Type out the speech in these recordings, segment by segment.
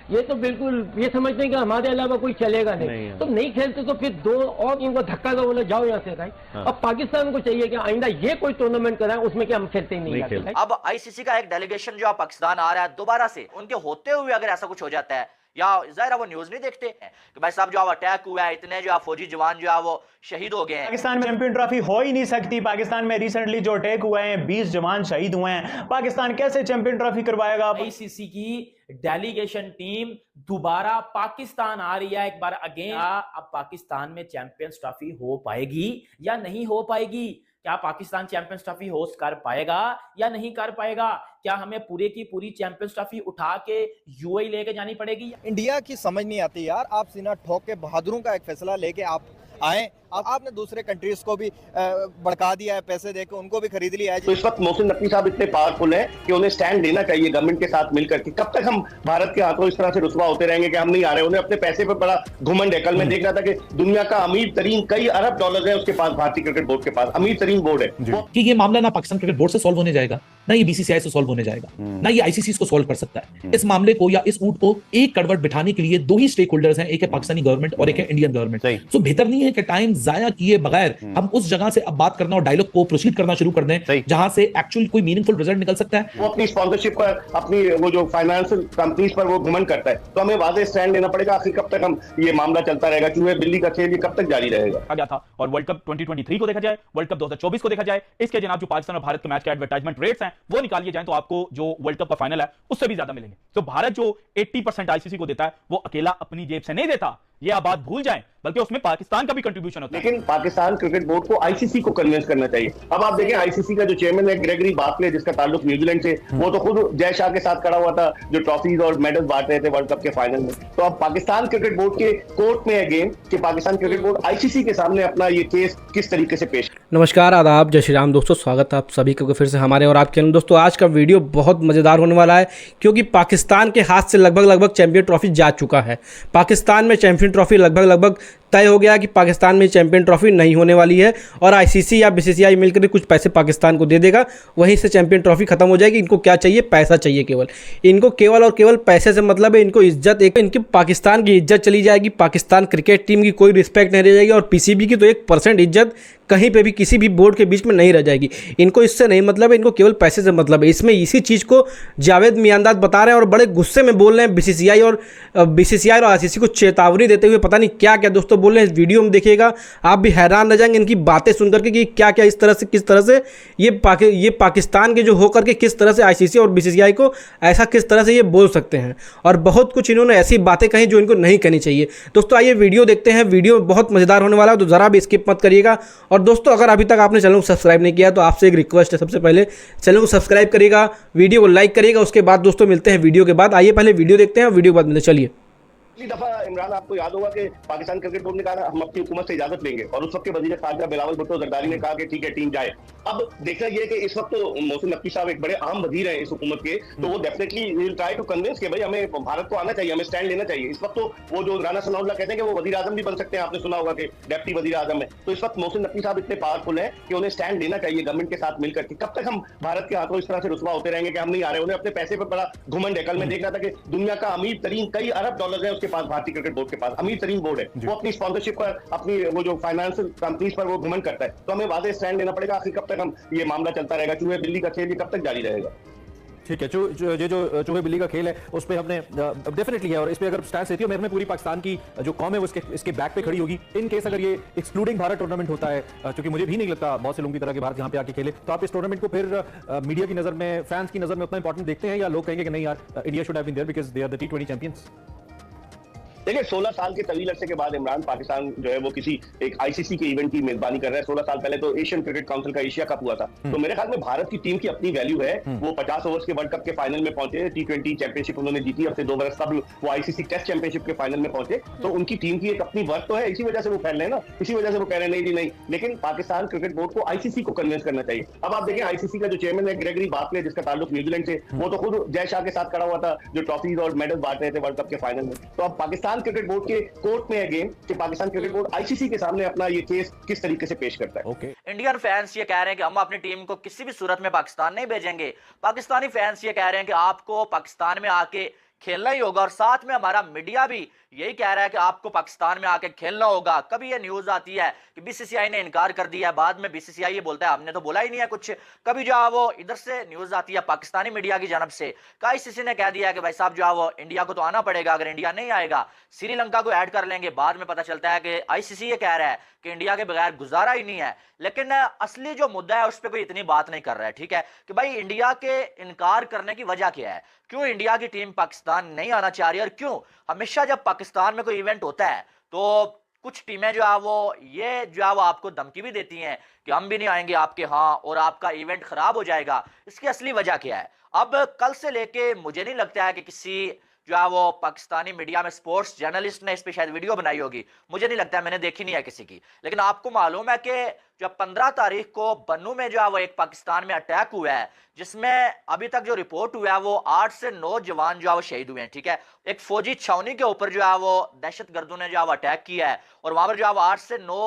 ये तो बिल्कुल ये समझते हैं कि हमारे अलावा कोई चलेगा नहीं, तो नहीं खेलते तो फिर दो और इनको धक्का दो, बोले जाओ यहाँ से भाई। अब पाकिस्तान को चाहिए कि आइंदा ये कोई टूर्नामेंट कराए उसमें कि हम खेलते ही नहीं जाते। अब आईसीसी का एक डेलीगेशन जो पाकिस्तान आ रहा है दोबारा से, उनके होते हुए अगर ऐसा कुछ हो जाता है, या जाहिर है वो न्यूज नहीं देखते कि भाई साहब जो अटैक हुआ है, इतने जो फौजी जवान जो है वो शहीद हो गए हैं। पाकिस्तान में चैंपियन ट्रॉफी हो ही नहीं सकती। पाकिस्तान में रिसेंटली जो अटैक हुए हैं 20 जवान शहीद हुए हैं, पाकिस्तान कैसे चैंपियन ट्रॉफी करवाएगा? आईसीसी की डेलीगेशन टीम दोबारा पाकिस्तान आ रही है एक बार अगेन। अब पाकिस्तान में चैंपियंस ट्रॉफी हो पाएगी या नहीं हो पाएगी? क्या पाकिस्तान चैंपियंस ट्रॉफी होस्ट कर पाएगा या नहीं कर पाएगा? क्या हमें पूरे की पूरी चैंपियंस ट्रॉफी उठा के यूएई लेके जानी पड़ेगी? इंडिया की समझ नहीं आती यार, आप सीना ठोक के बहादुरों का एक फैसला लेके आप आए, अब आपने दूसरे कंट्रीज को भी भड़का दिया है, पैसे देके उनको भी खरीद लिया है। तो इस वक्त मोहसिन नकवी साहब इतने पावरफुल हैं कि उन्हें स्टैंड लेना चाहिए गवर्नमेंट के साथ मिलकर के। कब तक हम भारत के हाथों इस तरह से रुसवा होते रहेंगे कि हम नहीं आ रहे? उन्हें अपने पैसे पे बड़ा घुमंड है। कल मैं देख रहा था कि दुनिया का अमीर तरीन कई अरब डॉलर है उसके पास, भारतीय क्रिकेट बोर्ड के पास अमीर तरीन बोर्ड है। कि ये मामला ना पाकिस्तान क्रिकेट बोर्ड से सॉल्व होने जाएगा, ना ये बीसीसीआई से सॉल्व होने जाएगा, ना ये आईसीसी को सॉल्व कर सकता है। इस मामले को या इस ऊंट को एक करवट बिठाने के लिए दो ही स्टेक होल्डर्स हैं, एक है पाकिस्तानी गवर्नमेंट और एक है इंडियन गवर्नमेंट। तो बेहतर नहीं है कि टाइम जाया किए बगैर हम उस जगह से अब बात करना और डायलॉग को प्रोसीड करना शुरू कर दें जहां से एक्चुअल कोई मीनिंगफुल रिजल्ट निकल सकता है। वो अपनी स्पॉन्सरशिप पर, अपनी वो जो फाइनेंशियल कंपनीज पर वो घुमंड करता है, तो हमें वाज़ेह स्टैंड लेना पड़ेगा। आखिर कब तक हम ये मामला चलता रहेगा? चूहे बिल्ली का खेल ये कब तक जारी रहेगा? गया था। और वर्ल्ड कप 2023 को देखा जाए, वर्ल्ड कप 2024 को देखा जाए, इसके जनाब जो पाकिस्तान और भारत के मैच के एडवर्टाइजमेंट रेट्स हैं वो निकालिए जाए तो आपको जो वर्ल्ड कप का फाइनल है उससे भी ज्यादा मिलेंगे। तो भारत जो 80% आईसीसी को देता है वो अकेला अपनी जेब से नहीं देता, ये आप बात भूल जाएं, बल्कि उसमें पाकिस्तान का भी कंट्रीब्यूशन होता है। लेकिन पाकिस्तान क्रिकेट बोर्ड को आईसीसी को कन्विंस करना चाहिए। अब आप देखें आईसीसी का जो चेयरमैन है ग्रेगरी बार्कले, जिसका ताल्लुक न्यूजीलैंड से, वो तो खुद जय शाह के साथ खड़ा हुआ था जो ट्रॉफीज और मेडल बांट रहे थे वर्ल्ड कप के फाइनल में। तो अब पाकिस्तान क्रिकेट बोर्ड के कोर्ट में है गेम कि पाकिस्तान क्रिकेट बोर्ड आईसीसी के सामने अपना ये केस किस तरीके से पेश। नमस्कार, आदाब, जय श्री राम दोस्तों, स्वागत है आप सभी को फिर से हमारे और आपके चैनल। दोस्तों आज का वीडियो बहुत मजेदार होने वाला है क्योंकि पाकिस्तान के हाथ से लगभग चैंपियन ट्रॉफी जा चुका है। पाकिस्तान में चैंपियन ट्रॉफी लगभग तय हो गया कि पाकिस्तान में चैंपियन ट्रॉफी नहीं होने वाली है और आईसीसी या बीसीसीआई मिलकर कुछ पैसे पाकिस्तान को दे देगा, वहीं से चैंपियन ट्रॉफी खत्म हो जाएगी। इनको क्या चाहिए? पैसा चाहिए केवल। इनको केवल और केवल पैसे से मतलब है। इनको इज्जत, एक इनकी पाकिस्तान की इज्जत चली जाएगी, पाकिस्तान क्रिकेट टीम की कोई रिस्पेक्ट नहीं रह जाएगी और पीसीबी की तो 1% इज्जत कहीं पे भी किसी भी बोर्ड के बीच में नहीं रह जाएगी। इनको इससे नहीं मतलब है, इनको केवल पैसे से मतलब है। इसमें इसी चीज़ को जावेद मियांदाद बता रहे हैं और बड़े गुस्से में बोल रहे हैं बीसीसीआई और आईसीसी को चेतावनी देते हुए। पता नहीं क्या क्या दोस्तों बोल रहे हैं, इस वीडियो में देखिएगा, आप भी हैरान रह जाएंगे इनकी बातें सुन करके कि क्या क्या इस तरह से, किस तरह से ये पाकिस्तान के जो होकर के किस तरह से आईसीसी और बीसीसीआई को ऐसा किस तरह से ये बोल सकते हैं। और बहुत कुछ इन्होंने ऐसी बातें कही जो इनको नहीं कहनी चाहिए। दोस्तों आइए वीडियो देखते हैं, वीडियो बहुत मज़ेदार होने वाला है, तो ज़रा भी स्किप मत करिएगा। और दोस्तों अगर अभी तक आपने चैनल को सब्सक्राइब नहीं किया तो आपसे एक रिक्वेस्ट है, सबसे पहले चैनल को सब्सक्राइब करिएगा, वीडियो को लाइक करिएगा। उसके बाद दोस्तों मिलते हैं वीडियो के बाद। आइए पहले वीडियो देखते हैं, वीडियो के बाद मिलते हैं। चलिए। पिछली दफा इमरान, आपको याद होगा कि पाकिस्तान क्रिकेट बोर्ड ने कहा हम अपनी हुकूमत से इजाजत लेंगे और उस वक्त के वजीर खारजा बिलावल भुट्टो जरदारी ने कहा कि ठीक है टीम जाए। अब देखना यह है कि इस वक्त तो मोहसिन नकवी साहब एक बड़े आम वजीर हैं इस हुकूमत के, तो वो definitely will try to convince कि भाई हमें भारत को आना चाहिए, हमें स्टैंड लेना चाहिए। इस वक्त तो वो जो राना सनाउल्लाह कहते हैं कि वो वजीर आजम भी बन सकते हैं, आपने सुना होगा कि डेप्टी वजीर आजम है। तो इस वक्त मोहसिन नकवी साहब इतने पावरफुल है कि उन्हें स्टैंड लेना चाहिए गवर्नमेंट के साथ मिलकर के। कब तक हम भारत के हाथों इस तरह से रुसवा होते रहेंगे कि हम नहीं आ रहे? उन्हें अपने पैसे पर बड़ा घुमंड है। कल मैं देख रहा था कि दुनिया का अमीर तरीन कई अरब डॉलर है उसके पास, भारतीय क्रिकेट बोर्ड के पास अमीर तरीन बोर्ड है। वो अपनी स्पॉन्सरशिप पर, अपनी वो जो फाइनेंशियल कंपनीज पर वो घुमंड करता है, तो हमें वाज़ेह स्टैंड लेना पड़ेगा। आखिर कब तक हम ये मामला चलता रहेगा? चूहे बिल्ली का खेल ये कब तक जारी रहेगा? ठीक है, जो चूहे बिल्ली का खेल है उस पर हमने डेफिनेटली है, और इस पे अगर स्टैंड लेती हो मैं पूरी पाकिस्तान की जो कौम है वो इसके बैक पे खड़ी होगी इन केस अगर ये एक्सक्लूडिंग भारत टूर्नामेंट होता है, क्योंकि मुझे भी नहीं लगता बहुत से लोगों की तरह कि भारत यहाँ पे आके खेले। तो आप इस टूर्नामेंट को फिर मीडिया की नजर में, फैंस की नजर में उतना इंपॉर्टेंट देखते हैं, या लोग कहेंगे कि नहीं यार, India should have been there because they are the T20 champions? देखिए 16 साल के तवील अरसे के बाद इमरान, पाकिस्तान जो है वो किसी एक आईसीसी के इवेंट की मेजबानी कर रहा है। 16 साल पहले तो एशियन क्रिकेट काउंसिल का एशिया कप हुआ था। तो मेरे ख्याल में भारत की टीम की अपनी वैल्यू है। वो 50 ओवर्स के वर्ल्ड कप के फाइनल में पहुंचे, T20 चैंपियनशिप उन्होंने जीती, अब से 2 बरस कबल वो आईसीसी टेस्ट चैंपियनशिप के फाइनल में पहुंचे। तो उनकी टीम की एक अपनी वर्थ तो है, इसी वजह से वो फैल रहे हैं ना, इसी वजह से वो कह रहे हैं नहीं जी नहीं। लेकिन पाकिस्तान क्रिकेट बोर्ड को आईसीसी को कन्विंस करना चाहिए। अब आप देखें आईसीसी का जो चेयरमैन है ग्रेगरी बार्कले, जिसका ताल्लुक न्यूजीलैंड से, वो तो खुद जय शाह के साथ खड़ा हुआ था जो ट्रॉफीज और मेडल बांट रहे थे वर्ल्ड कप के फाइनल में। तो अब पाकिस्तान क्रिकेट बोर्ड के कोर्ट में है गेम कि पाकिस्तान क्रिकेट बोर्ड आईसीसी के सामने अपना ये केस किस तरीके से पेश करता है। इंडियन फैंस ये कह रहे हैं कि हम अपनी टीम को किसी भी सूरत में पाकिस्तान नहीं भेजेंगे। पाकिस्तानी फैंस ये कह रहे हैं कि आपको पाकिस्तान में आके खेलना ही होगा। और साथ में हमारा मीडिया भी यही कह रहा है कि आपको पाकिस्तान में आके खेलना होगा। कभी ये न्यूज आती है कि बीसीसीआई ने इनकार कर दिया है, बाद में बीसीसीआई ये बोलता है हमने तो बोला ही नहीं है कुछ। कभी जो है वो इधर से न्यूज आती है पाकिस्तानी मीडिया की जानब से कि आईसीसी ने कह दिया है कि भाई साहब जो है वो इंडिया को तो आना पड़ेगा, अगर इंडिया नहीं आएगा श्रीलंका को ऐड कर लेंगे। बाद में पता चलता है कि आईसीसी ये कह रहा है कि इंडिया के बगैर गुजारा ही नहीं है। लेकिन असली जो मुद्दा है उस पर कोई इतनी बात नहीं कर रहा है, ठीक है, कि भाई इंडिया के इनकार करने की वजह क्या है, क्यों इंडिया की टीम पाकिस्तान नहीं आना चाह रही, और क्यों हमेशा जब पाकिस्तान में कोई इवेंट होता है तो कुछ टीमें जो है वो ये जो है वो आपको धमकी भी देती हैं कि हम भी नहीं आएंगे आपके यहाँ और आपका इवेंट खराब हो जाएगा। इसकी असली वजह क्या है? अब कल से लेके मुझे नहीं लगता है कि किसी जो है वो पाकिस्तानी मीडिया में स्पोर्ट्स जर्नलिस्ट ने इस पे शायद वीडियो बनाई होगी, मुझे नहीं लगता है, मैंने देखी नहीं है किसी की। लेकिन आपको मालूम है कि जब 15 तारीख को बन्नू में जो है वो एक पाकिस्तान में अटैक हुआ है, जिसमें अभी तक जो रिपोर्ट हुआ है वो 8 से 9 जवान जो है वो शहीद हुए हैं, ठीक है। एक फौजी छावनी के ऊपर जो है वो दहशतगर्दों ने जो है वो अटैक किया है और वहां पर जो है वो 8 से 9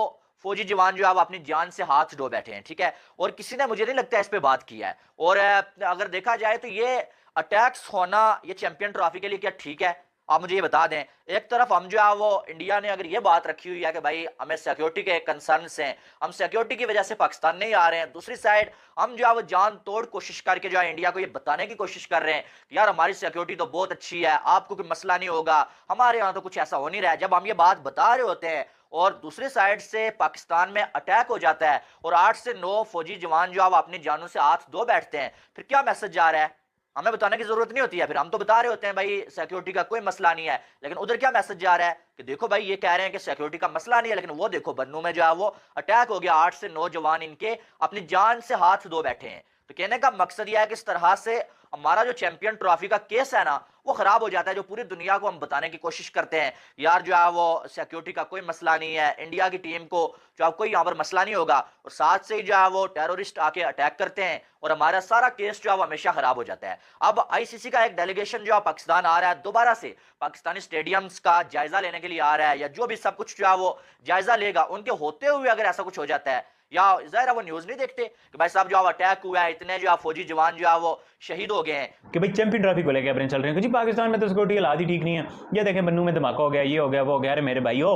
फौजी जवान जो है वो अपनी जान से हाथ धो बैठे हैं, ठीक है। और किसी ने मुझे नहीं लगता इस पे बात किया है। और अगर देखा जाए तो ये अटैक्स होना ये चैंपियन ट्रॉफी के लिए क्या ठीक है? आप मुझे ये बता दें। एक तरफ हम जो है वो इंडिया ने अगर ये बात रखी हुई है कि भाई हमें सिक्योरिटी के कंसर्न्स हैं, हम सिक्योरिटी की वजह से पाकिस्तान नहीं आ रहे हैं, दूसरी साइड हम जो है वो जान तोड़ कोशिश करके जो है इंडिया को ये बताने की कोशिश कर रहे हैं कि यार हमारी सिक्योरिटी तो बहुत अच्छी है, आपको कोई मसला नहीं होगा, हमारे यहाँ तो कुछ ऐसा हो नहीं रहा है। जब हम ये बात बता रहे होते हैं और दूसरी साइड से पाकिस्तान में अटैक हो जाता है और 8 से 9 फौजी जवान जो है वो अपनी जानों से हाथ धो बैठते हैं, फिर क्या मैसेज जा रहा है? हमें बताने की जरूरत नहीं होती है, फिर हम तो बता रहे होते हैं भाई सिक्योरिटी का कोई मसला नहीं है, लेकिन उधर क्या मैसेज जा रहा है कि देखो भाई ये कह रहे हैं कि सिक्योरिटी का मसला नहीं है, लेकिन वो देखो बन्नू में जो है वो अटैक हो गया, 8 से 9 जवान इनके अपनी जान से हाथ धो बैठे हैं। तो कहने का मकसद यह है कि इस तरह से हमारा जो चैंपियन ट्रॉफी का केस है ना वो खराब हो जाता है, जो पूरी दुनिया को हम बताने की कोशिश करते हैं यार जो है वो सिक्योरिटी का कोई मसला नहीं है, इंडिया की टीम को जो है कोई यहाँ पर मसला नहीं होगा, और साथ से ही जो है वो टेररिस्ट आके अटैक करते हैं और हमारा सारा केस जो है वो हमेशा खराब हो जाता है। अब आईसीसी का एक डेलीगेशन जो है पाकिस्तान आ रहा है, दोबारा से पाकिस्तानी स्टेडियम्स का जायजा लेने के लिए आ रहा है, या जो भी सब कुछ जो है वो जायजा लेगा, उनके होते हुए अगर ऐसा कुछ हो जाता है, या ज़ाहिर वो न्यूज़ नहीं देखते कि भाई साहब जो अटैक हुआ है, इतने जो फौजी जवान जो है वो शहीद हो गए हैं कि भाई चैंपियन ट्रॉफी को लेकर अपने चल रहे हैं जी पाकिस्तान में तो सिक्योरिटी हालात ही ठीक नहीं है। ये देखें बन्नू में धमाका हो गया, ये हो गया, वो हो गया। अरे मेरे भाई हो,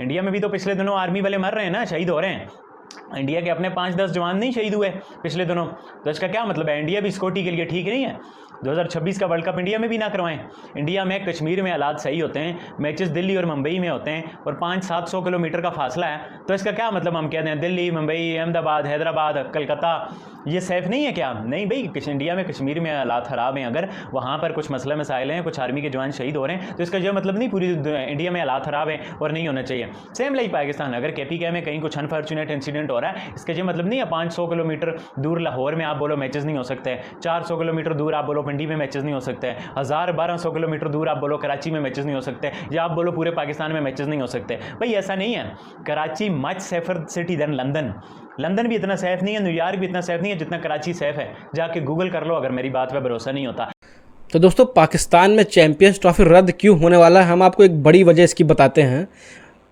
इंडिया में भी तो पिछले दिनों आर्मी वाले मर रहे हैं ना, शहीद हो रहे हैं। इंडिया के अपने 5-10 जवान नहीं शहीद हुए पिछले दिनों, तो इसका क्या मतलब है? इंडिया भी सिक्योरिटी के लिए ठीक नहीं है? 2026 का वर्ल्ड कप इंडिया में भी ना करवाएं। इंडिया में कश्मीर में हालात सही होते हैं, मैचेस दिल्ली और मुंबई में होते हैं और 500-700 किलोमीटर का फासला है, तो इसका क्या मतलब हम कहते हैं दिल्ली, मुंबई, अहमदाबाद, हैदराबाद, कलकत्ता ये सेफ नहीं है क्या? नहीं भाई, इंडिया में कश्मीर में हालात ख़राब हैं, अगर वहाँ पर कुछ मसले मसाइल हैं, कुछ आर्मी के जवान शहीद हो रहे हैं, तो इसका जो मतलब नहीं पूरी इंडिया में हालात ख़राब है और नहीं होना चाहिए। सेम लाइक पाकिस्तान, अगर KPK में कहीं कुछ अनफॉर्चुनेट इंसिडेंट हो रहा है, इसका जो मतलब नहीं है 500 किलोमीटर दूर लाहौर में आप बोलो मैचेस नहीं हो सकते, 400 किलोमीटर दूर आप बोलो पिंडी में मैचेस नहीं हो सकते, 1000-1200 किलोमीटर दूर आप बोलो कराची में मैचेस नहीं हो सकते, या आप बोलो पूरे पाकिस्तान में मैचेस नहीं हो सकते। भाई ऐसा नहीं है। Karachi much safer city than London. London भी इतना सेफ नहीं है, न्यूयॉर्क भी इतना सेफ नहीं है जितना कराची सेफ है। जाके गूगल कर लो अगर मेरी बात पे भरोसा नहीं होता। तो दोस्तों पाकिस्तान में चैंपियंस ट्रॉफी रद्द क्यों होने वाला है, हम आपको एक बड़ी वजह इसकी बताते हैं।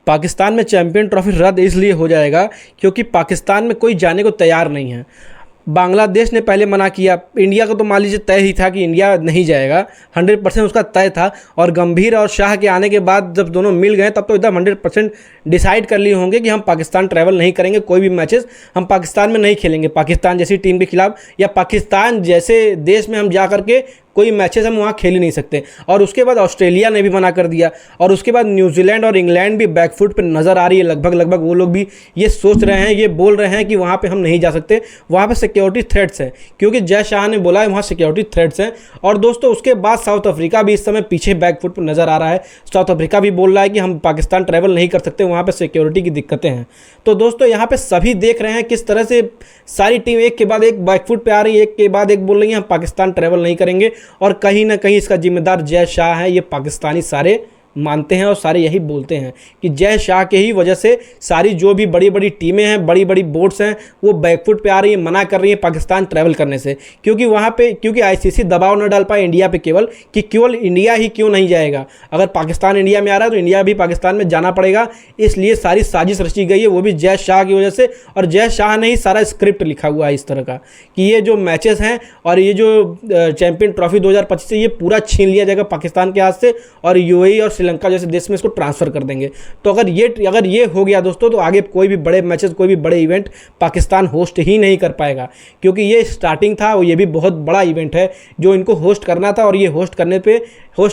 पाकिस्तान में चैंपियन ट्रॉफी रद्द इसलिए हो जाएगा क्योंकि पाकिस्तान में कोई जाने को तैयार नहीं है। बांग्लादेश ने पहले मना किया, इंडिया को तो मान लीजिए तय ही था कि इंडिया नहीं जाएगा, 100% उसका तय था। और गंभीर और शाह के आने के बाद जब दोनों मिल गए तब तो एकदम 100% डिसाइड कर लिए होंगे कि हम पाकिस्तान ट्रैवल नहीं करेंगे, कोई भी मैचेस हम पाकिस्तान में नहीं खेलेंगे, पाकिस्तान जैसी टीम के खिलाफ या पाकिस्तान जैसे देश में हम जा करके कोई मैचेस हम वहाँ खेल ही नहीं सकते। और उसके बाद ऑस्ट्रेलिया ने भी मना कर दिया, और उसके बाद न्यूजीलैंड और इंग्लैंड भी बैकफुट पर नज़र आ रही है लगभग वो लोग भी ये सोच रहे हैं, ये बोल रहे हैं कि वहाँ पे हम नहीं जा सकते, वहाँ पे सिक्योरिटी थ्रेट्स हैं, क्योंकि जय शाह ने बोला है वहाँ सिक्योरिटी थ्रेट्स हैं। और दोस्तों उसके बाद साउथ अफ्रीका भी इस समय पीछे बैकफुट पर नज़र आ रहा है। साउथ अफ्रीका भी बोल रहा है कि हम पाकिस्तान ट्रैवल नहीं कर सकते, वहाँ पर सिक्योरिटी की दिक्कतें हैं। तो दोस्तों यहाँ पर सभी देख रहे हैं किस तरह से सारी टीम एक के बाद एक बैकफुट पर आ रही है, एक के बाद एक बोल रही है हम पाकिस्तान ट्रैवल नहीं करेंगे। और कहीं ना कहीं इसका जिम्मेदार जय शाह है, ये पाकिस्तानी सारे मानते हैं और सारे यही बोलते हैं कि जय शाह के ही वजह से सारी जो भी बड़ी बड़ी टीमें हैं, बड़ी बड़ी बोर्ड्स हैं, वो बैकफुट पे आ रही है, मना कर रही है पाकिस्तान ट्रैवल करने से, क्योंकि वहाँ पे क्योंकि आईसीसी दबाव न डाल पाए इंडिया पे केवल कि केवल इंडिया ही क्यों नहीं जाएगा, अगर पाकिस्तान इंडिया में आ रहा है तो इंडिया भी पाकिस्तान में जाना पड़ेगा। इसलिए सारी साजिश रची गई है, वो भी जय शाह की वजह से। और जय शाह ने ही सारा स्क्रिप्ट लिखा हुआ है इस तरह का कि ये जो मैचेस हैं और ये जो चैंपियन ट्रॉफी 2025 से ये पूरा छीन लिया जाएगा पाकिस्तान के हाथ से और यूएई और श्रीलंका जैसे देश में इसको ट्रांसफ़र कर देंगे। तो अगर ये हो गया दोस्तों, तो आगे कोई भी बड़े मैचेस, कोई भी बड़े इवेंट पाकिस्तान होस्ट ही नहीं कर पाएगा, क्योंकि ये स्टार्टिंग था और ये भी बहुत बड़ा इवेंट है जो इनको होस्ट करना था और ये होस्ट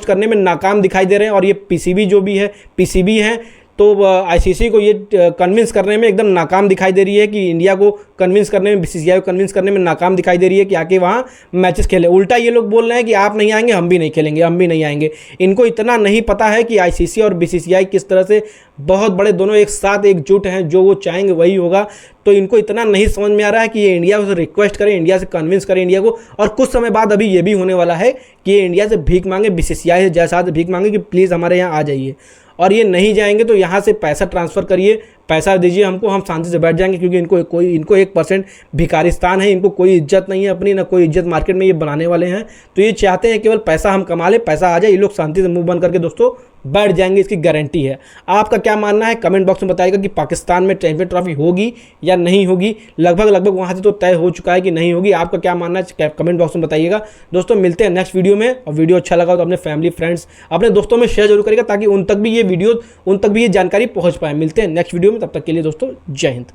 करने में नाकाम दिखाई दे रहे हैं। और ये पीसीबी है तो आईसीसी को ये कन्विंस करने में एकदम नाकाम दिखाई दे रही है कि इंडिया को कन्विंस करने में, बीसीसीआई को कन्विंस करने में नाकाम दिखाई दे रही है कि आके वहाँ मैचेस खेले। उल्टा ये लोग बोल रहे हैं कि आप नहीं आएंगे, हम भी नहीं खेलेंगे, हम भी नहीं आएंगे। इनको इतना नहीं पता है कि आईसीसी और बीसीसीआई किस तरह से बहुत बड़े दोनों एक साथ एकजुट हैं, जो वो चाहेंगे वही होगा। तो इनको इतना नहीं समझ में आ रहा है कि ये इंडिया से रिक्वेस्ट करें, इंडिया से कन्विंस करें इंडिया को। और कुछ समय बाद अभी ये भी होने वाला है कि ये इंडिया से भीख मांगे, बीसीसीआई से जैसा भीख मांगे कि प्लीज़ हमारे यहाँ आ जाइए। और ये नहीं जाएंगे तो यहाँ से पैसा ट्रांसफ़र करिए, पैसा दीजिए हमको, हम शांति से बैठ जाएंगे, क्योंकि इनको 1% भिखारिस्तान है, इनको कोई इज्जत नहीं है अपनी, ना कोई इज्जत मार्केट में ये बनाने वाले हैं। तो ये चाहते हैं केवल पैसा हम कमा ले, पैसा आ जाए, ये लोग शांति से मुंह बंद करके दोस्तों बैठ जाएंगे, इसकी गारंटी है। आपका क्या मानना है कमेंट बॉक्स में बताइएगा कि पाकिस्तान में चैंपियन ट्रॉफी होगी या नहीं होगी। लगभग वहाँ से तो तय हो चुका है कि नहीं होगी। आपका क्या मानना है कमेंट बॉक्स में बताइएगा। दोस्तों मिलते हैं नेक्स्ट वीडियो में, और वीडियो अच्छा लगा तो अपने फैमिली फ्रेंड्स, अपने दोस्तों में शेयर जरूर करिएगा ताकि उन तक भी ये जानकारी पहुँच पाए। मिलते हैं नेक्स्ट वीडियो में, तब तक के लिए दोस्तों जय हिंद।